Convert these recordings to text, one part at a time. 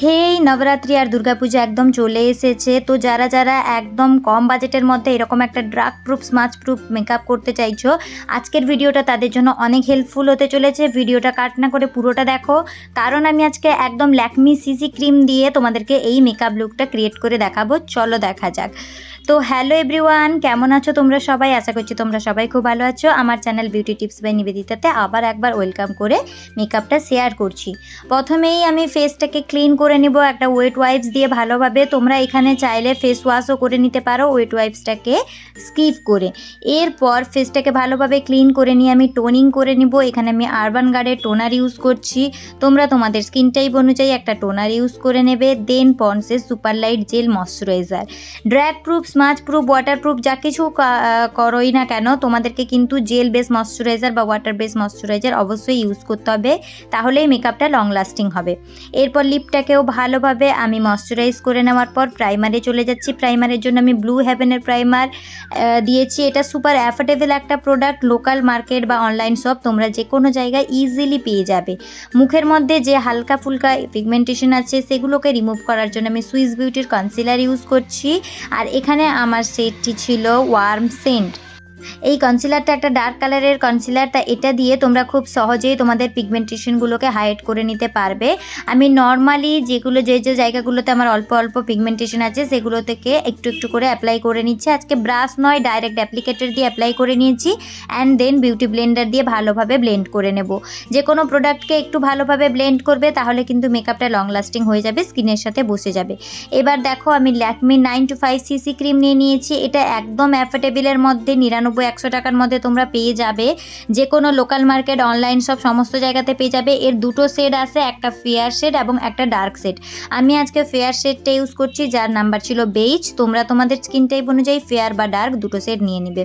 হেই নবরাত্রি আর দুর্গাপূজা একদম চলে এসেছে। তো যারা যারা একদম কম বাজেটের মধ্যে এরকম একটা drug proof smudge proof makeup করতে চাইছো, আজকের ভিডিওটা তাদের জন্য অনেক হেল্পফুল হতে চলেছে। ভিডিওটা কাট না করে পুরোটা দেখো, কারণ আমি আজকে একদম ল্যাকমি সিসি ক্রিম দিয়ে তোমাদেরকে এই মেকআপ লুকটা ক্রিয়েট করে দেখাবো। চলো দেখা যাক। তো হ্যালো এভরিওয়ান, কেমন আছো তোমরা সবাই? আশা করছি তোমরা সবাই খুব ভালো আছো। আমার চ্যানেল বিউটি টিপস বাই নিবেদিতাতে আবার একবার ওয়েলকাম করে মেকআপটা শেয়ার করছি। প্রথমেই আমি ফেসটাকে ক্লিন করে নিব একটা ওয়েট ওয়াইপস দিয়ে ভালোভাবে। তোমরা এখানে চাইলে ফেস ওয়াশও করে নিতে পারো ওয়েট ওয়াইপসটাকে স্কিপ করে। এরপর ফেসটাকে ভালোভাবে ক্লিন করে নিয়ে আমি টোনিং করে নিব। এখানে আমি আরবান গার্ডের টোনার ইউজ করছি। তোমরা তোমাদের স্কিন টাইপ অনুযায়ী একটা টোনার ইউজ করে নেবে। দেন পন্ডসের super light gel moisturizer. Drag proof, smudge proof, water proof যা কিছু করোই না কেন, তোমাদেরকে কিন্তু জেল বেস ময়শ্চারাইজার বা ওয়াটার বেস ময়শ্চারাইজার অবশ্যই ইউজ করতে হবে, তাহলেই মেকআপটা লং লাস্টিং হবে। এরপর লিপটাকেও ভালোভাবে আমি ময়শ্চারাইজ করে নেওয়ার পর প্রাইমারে চলে যাচ্ছি। প্রাইমারের জন্য আমি ব্লু হেভেনের প্রাইমার দিয়েছি। এটা সুপার অ্যাফোর্ডেবল একটা প্রোডাক্ট। লোকাল মার্কেট বা অনলাইন শপ তোমরা যে কোনো জায়গায় ইজিলি পেয়ে যাবে। মুখের মধ্যে যে হালকা ফুলকা পিগমেন্টেশন আছে সেগুলোকে রিমুভ করার জন্য আমি সুইস বিউটির কনসিলার ইউজ করছি। আর এখানে আমার সেটটি ছিল ওয়ার্ম সেন্ট। এই কনসিলারটা একটা ডার্ক কালারের কনসিলার, তা এটা দিয়ে তোমরা খুব সহজেই তোমাদের পিগমেন্টেশনগুলোকে হাইড করে নিতে পারবে। আমি নর্মালি যে জায়গাগুলোতে আমার অল্প অল্প পিগমেন্টেশন আছে সেগুলো থেকে একটু একটু করে অ্যাপ্লাই করে নিচ্ছি। আজকে ব্রাশ নয়, ডাইরেক্ট অ্যাপ্লিকেটর দিয়ে অ্যাপ্লাই করে নিয়েছি। অ্যান্ড দেন বিউটি ব্লেন্ডার দিয়ে ভালোভাবে ব্লেন্ড করে নেব। যে কোনো প্রোডাক্টকে একটু ভালোভাবে ব্লেন্ড করবে, তাহলে কিন্তু মেকআপটা লং লাস্টিং হয়ে যাবে, স্কিনের সাথে বসে যাবে। এবার দেখো আমি ল্যাকমি 925 সিসি ক্রিম নিয়ে নিয়েছি। এটা একদম অ্যাফোর্ডেবলের মধ্যে 99-100 টাকার মধ্যে তোমরা পেয়ে যাবে। যে কোনো লোকাল মার্কেট, অনলাইন সব সমস্ত জায়গাতে পেয়ে যাবে। এর দুটো শেড আছে, একটা ফেয়ার শেড এবং একটা ডার্ক শেড। আমি আজকে ফেয়ার শেডটা ইউজ করছি, যার নাম্বার ছিল বেজ। তোমরা তোমাদের স্কিন টাইপ অনুযায়ী ফেয়ার বা ডার্ক দুটো শেড নিয়ে নিবে।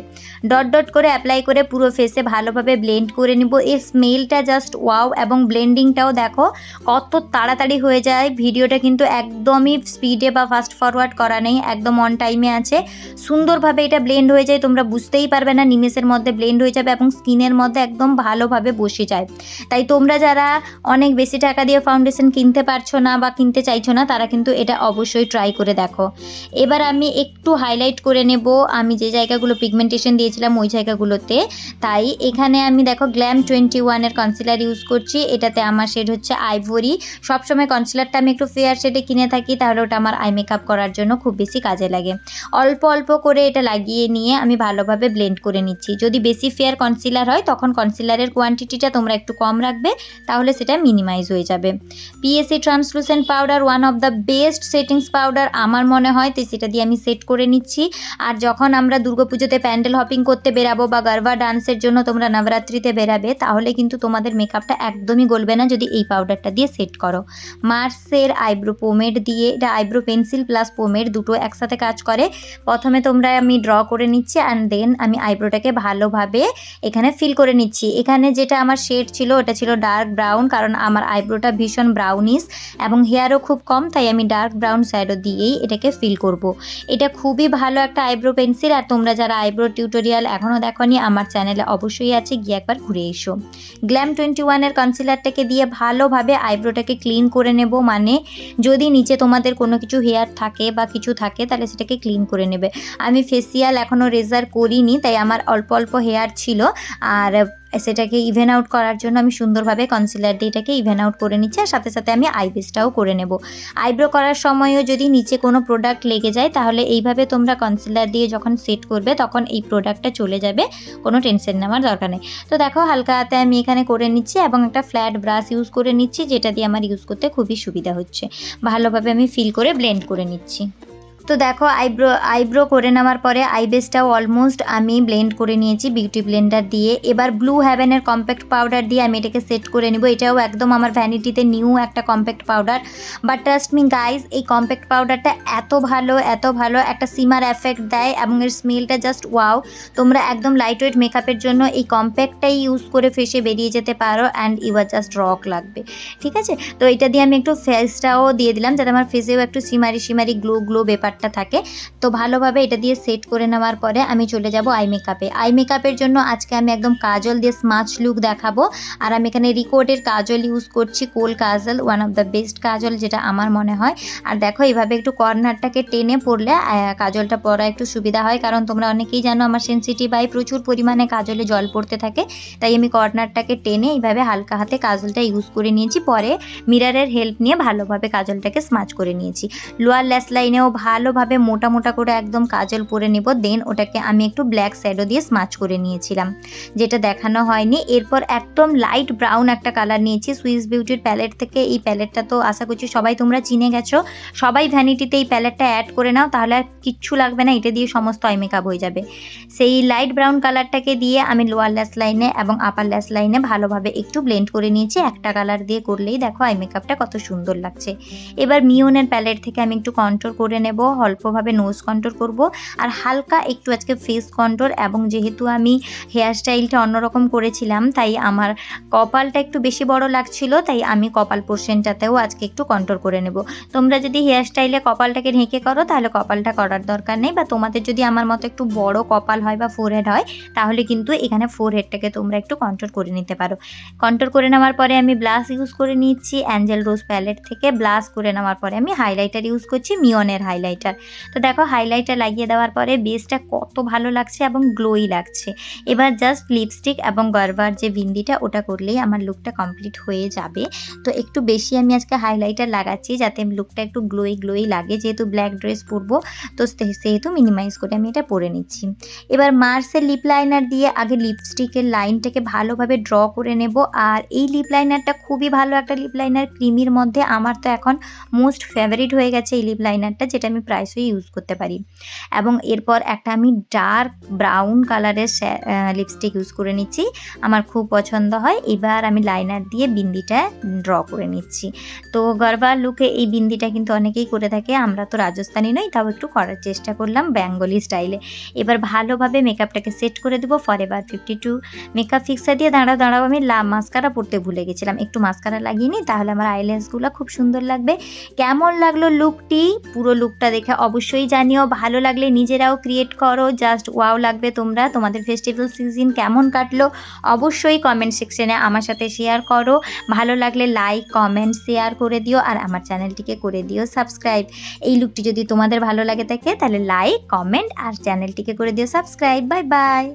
ডট ডট করে অ্যাপ্লাই করে পুরো ফেসে ভালোভাবে ব্লেন্ড করে নিব। এর স্মেলটা জাস্ট ওয়াও, এবং ব্লেন্ডিংটাও দেখো কত তাড়াতাড়ি হয়ে যায়। ভিডিওটা কিন্তু একদমই স্পিডে বা ফাস্ট ফরওয়ার্ড করা নেই, একদম অন টাইমে আছে। সুন্দরভাবে এটা ব্লেন্ড হয়ে যায়, তোমরা বুঝতেই পারবে না, নিমেষের মধ্যে ব্লেন্ড হয়ে যাবে এবং স্কিনের মধ্যে একদম ভালোভাবে বসে যায়। তাই তোমরা যারা অনেক বেশি টাকা দিয়ে ফাউন্ডেশন কিনতে পারছো না বা কিনতে চাইছো না, তারা কিন্তু এটা অবশ্যই ট্রাই করে দেখো। এবার আমি একটু হাইলাইট করে নেব আমি যে জায়গাগুলো পিগমেন্টেশন দিয়েছিলাম ওই জায়গাগুলোতে। তাই এখানে আমি দেখো গ্ল্যাম 21-এর কনসিলার ইউজ করছি। এটাতে আমার শেড হচ্ছে আইভরি। সবসময় কনসিলারটা আমি একটু ফেয়ার শেডে কিনে থাকি, তাহলে ওটা আমার আই মেকআপ করার জন্য খুব বেশি কাজে লাগে। অল্প অল্প করে এটা লাগিয়ে নিয়ে আমি ভালোভাবে ব্লেন্ড করে নিচ্ছি। যদি বেশি ফেয়ার কনসিলার হয় তখন কনসিলারের কোয়ান্টিটিটা তোমরা একটু কম রাখবে, তাহলে সেটা মিনিমাইজ হয়ে যাবে। PSC translucent powder one of the best settings powder আমার মনে হয়, তো সেটা দিয়ে আমি সেট করে নিচ্ছি। আর যখন আমরা দুর্গাপুজোতে প্যান্ডেল হপিং করতে বেরাবো বা গারবা ডান্সের জন্য তোমরা নবরাত্রিতে বেরাবে, তাহলে কিন্তু তোমাদের মেকআপটা একদমই গলবে না যদি এই পাউডারটা দিয়ে সেট করো। মার্সের আইব্রো পোমেড দিয়ে, এটা আইব্রো পেন্সিল প্লাস পোমেড দুটো একসাথে কাজ করে। প্রথমে তোমরা আমি ড্র করে নিচ্ছি অ্যান্ড দেন আমি আইব্রোটাকে ভালোভাবে এখানে ফিল করে নিচ্ছি। এখানে যেটা আমার শেড ছিল ওটা ছিল ডার্ক ব্রাউন, কারণ আমার আইব্রোটা ভীষণ ব্রাউনিশ এবং হেয়ারও খুব কম, তাই আমি ডার্ক ব্রাউন শ্যাডো দিয়েই এটাকে ফিল করব। এটা খুবই ভালো একটা আইব্রো পেন্সিল। আর তোমরা যারা আইব্রো টিউটোরিয়াল এখনও দেখোনি, আমার চ্যানেলে অবশ্যই আছে, গিয়ে একবার ঘুরে এসো। গ্ল্যাম 21-এর কনসিলারটাকে দিয়ে ভালোভাবে আইব্রোটাকে ক্লিন করে নেব। মানে যদি নিচে তোমাদের কোনো কিছু হেয়ার থাকে বা কিছু থাকে, তাহলে সেটাকে ক্লিন করে নেবে। আমি ফেসিয়াল এখনও রেজার করিনি, তাই আমার অল্প অল্প হেয়ার ছিল, আর সেটাকে ইভেন আউট করার জন্য আমি সুন্দরভাবে কনসিলার দিয়ে এটাকে ইভেন আউট করে নিচ্ছি। আর সাথে সাথে আমি আইব্রোটাও করে নেব। আইব্রো করার সময়ও যদি নিচে কোনো প্রোডাক্ট লেগে যায়, তাহলে এইভাবে তোমরা কনসিলার দিয়ে যখন সেট করবে তখন এই প্রোডাক্টটা চলে যাবে, কোনো টেনশন নেওয়ার দরকার নেই। তো দেখো হালকা হাতে আমি এখানে করে নিচ্ছি এবং একটা ফ্ল্যাট ব্রাশ ইউজ করে নিচ্ছি, যেটা দিয়ে আমার ইউজ করতে খুবই সুবিধা হচ্ছে। ভালোভাবে আমি ফিল করে ব্লেন্ড করে নিচ্ছি। তো দেখো আইব্রো করে নেওয়ার পরে আইবেসটাও অলমোস্ট আমি ব্লেন্ড করে নিয়েছি বিউটি ব্লেন্ডার দিয়ে। এবার ব্লু হেভেনের কম্প্যাক্ট পাউডার দিয়ে আমি এটাকে সেট করে নেব। এটাও একদম আমার ভ্যানিটিতে নিউ একটা compact powder, but trust me guys, এই কম্প্যাক্ট পাউডারটা এত ভালো একটা সিমার এফেক্ট দেয় এবং এর স্মেলটা জাস্ট ওয়াও। তোমরা একদম লাইট ওয়েট মেকআপের জন্য এই কম্প্যাক্টটাই ইউজ করে ফেসে বেরিয়ে যেতে পারো and you are just rock লাগবে, ঠিক আছে? তো এটা দিয়ে আমি একটু ফেসটাও দিয়ে দিলাম, যাতে আমার ফেসেও একটু সিমারি গ্লো ব্যাপার পার্টটা থাকে। তো ভালোভাবে এটা দিয়ে সেট করে নেওয়ার পরে আমি চলে যাব আই মেকআপে। আই মেকআপের জন্য আজকে আমি একদম কাজল দিয়ে স্মাচ লুক দেখাবো। আর আমি এখানে রিকোডের কাজল ইউজ করছি, কোল কাজল, ওয়ান অফ দ্য বেস্ট কাজল যেটা আমার মনে হয়। আর দেখো এইভাবে একটু কর্নারটাকে টেনে পড়লে কাজলটা পরা একটু সুবিধা হয়, কারণ তোমরা অনেকেই জানো আমার সেনসিটিভ আই, প্রচুর পরিমাণে কাজলে জল পড়তে থাকে। তাই আমি কর্নারটাকে টেনে এইভাবে হালকা হাতে কাজলটা ইউজ করে নিয়েছি। পরে মিররের হেল্প নিয়ে ভালোভাবে কাজলটাকে স্মাচ করে নিয়েছি। লোয়ার ল্যাশ লাইনেও ভালোভাবে মোটা মোটা করে একদম কাজল পরে নেব। দেন ওটাকে আমি একটু ব্ল্যাক শ্যাডো দিয়ে স্মাচ করে নিয়েছিলাম, যেটা দেখানো হয়নি। এরপর একদম লাইট ব্রাউন একটা কালার নিয়েছি সুইস বিউটির প্যালেট থেকে। এই প্যালেটটা তো আশা করছি সবাই তোমরা চিনে গেছো। সবাই ভ্যানিটিতে এই প্যালেটটা অ্যাড করে নাও, তাহলে আর কিচ্ছু লাগবে না, এটা দিয়ে সমস্ত আই মেকআপ হয়ে যাবে। সেই লাইট ব্রাউন কালারটাকে দিয়ে আমি লোয়ার ল্যাশ লাইনে এবং আপার ল্যাশ লাইনে ভালোভাবে একটু ব্লেন্ড করে নিয়েছি। একটা কালার দিয়ে করলেই দেখো আই মেকআপটা কত সুন্দর লাগছে। এবার মিওনের প্যালেট থেকে আমি একটু কন্ট্রোর করে নেব, অল্পভাবে নোজ কন্ট্রোর করব আর হালকা একটু আজকে ফেস কন্ট্রোর। এবং যেহেতু আমি হেয়ার স্টাইলটা অন্যরকম করেছিলাম তাই আমার কপালটা একটু বেশি বড় লাগছিল, তাই আমি কপাল পোর্শনটাতেও আজকে একটু কন্ট্রোর করে নেব। তোমরা যদি হেয়ার স্টাইলে কপালটাকে ঢেকে করো তাহলে কপালটা করার দরকার নেই, বা তোমাদের যদি আমার মতো একটু বড় কপাল হয় বা ফোরহেড হয় তাহলে কিন্তু এখানে ফোরহেডটাকে তোমরা একটু কন্ট্রোল করে নিতে পারো। কন্ট্রোল করে নেওয়ার পরে আমি ব্লাশ ইউজ করে নিচ্ছি অ্যাঞ্জেল রোজ প্যালেট থেকে। ব্লাশ করে নেওয়ার পরে আমি হাইলাইটার ইউজ করছি, মিওনের হাইলাইটার। তো দেখো হাইলাইটার লাগিয়ে দেওয়ার পরে বেসটা কত ভালো লাগছে এবং গ্লোই লাগছে। এবার জাস্ট লিপস্টিক এবং গারবার যে বিন্দিটা ওটা করলেই আমার লুকটা কমপ্লিট হয়ে যাবে। তো একটু বেশি আমি আজকে হাইলাইটার লাগাচ্ছি যাতে লুকটা একটু গ্লোই লাগে, যেহেতু ব্ল্যাক ড্রেস পরবো তো সেহেতু মিনিমাইজ করে আমি এটা পরে নিচ্ছি। এবার মার্সের লিপ লাইনার দিয়ে আগে লিপস্টিকের লাইনটাকে ভালোভাবে ড্র করে নেব। আর এই লিপ লাইনারটা খুবই ভালো একটা লিপ লাইনার ক্রিমির মধ্যে, আমার তো এখন মোস্ট ফেভারিট হয়ে গেছে এই লিপ লাইনারটা, যেটা আমি প্রায়শই ইউজ করতে পারি। এবং এরপর একটা আমি ডার্ক ব্রাউন কালারের লিপস্টিক ইউজ করে নিচ্ছি, আমার খুব পছন্দ হয়। এবার আমি লাইনার দিয়ে বিন্দিটা ড্র করে নিচ্ছি। তো গরবার লুকে এই বিন্দিটা কিন্তু অনেকেই করে থাকে, আমরা তো রাজস্থানী নই, তাও একটু করার চেষ্টা করলাম বেঙ্গলি স্টাইলে। এবার ভালোভাবে মেকআপটাকে সেট করে দেবো ফরএভার 52 মেকআপ ফিক্সার দিয়ে। দাঁড়াও আমি মাস্কারা পরতে ভুলে গেছিলাম, একটু মাস্কারা লাগিয়ে নিই, তাহলে আমার আইল্যাশগুলো খুব সুন্দর লাগবে। কেমন লাগলো লুকটি, পুরো লুকটা দেখে অবশ্যই জানিও। ভালো লাগলে নিজেরাও ক্রিয়েট করো, জাস্ট ওয়াও লাগবে তোমরা। তোমাদের ফেস্টিভ্যাল সিজন কেমন কাটলো অবশ্যই কমেন্ট সেকশনে আমার সাথে শেয়ার করো। ভালো লাগলে লাইক কমেন্ট শেয়ার করে দিও, আর আমার চ্যানেলটিকে করে দিও সাবস্ক্রাইব। এই লুকটি যদি তোমাদের ভালো লাগে থাকে তাহলে লাইক কমেন্ট আর চ্যানেলটিকে করে দিও সাবস্ক্রাইব। Bye bye.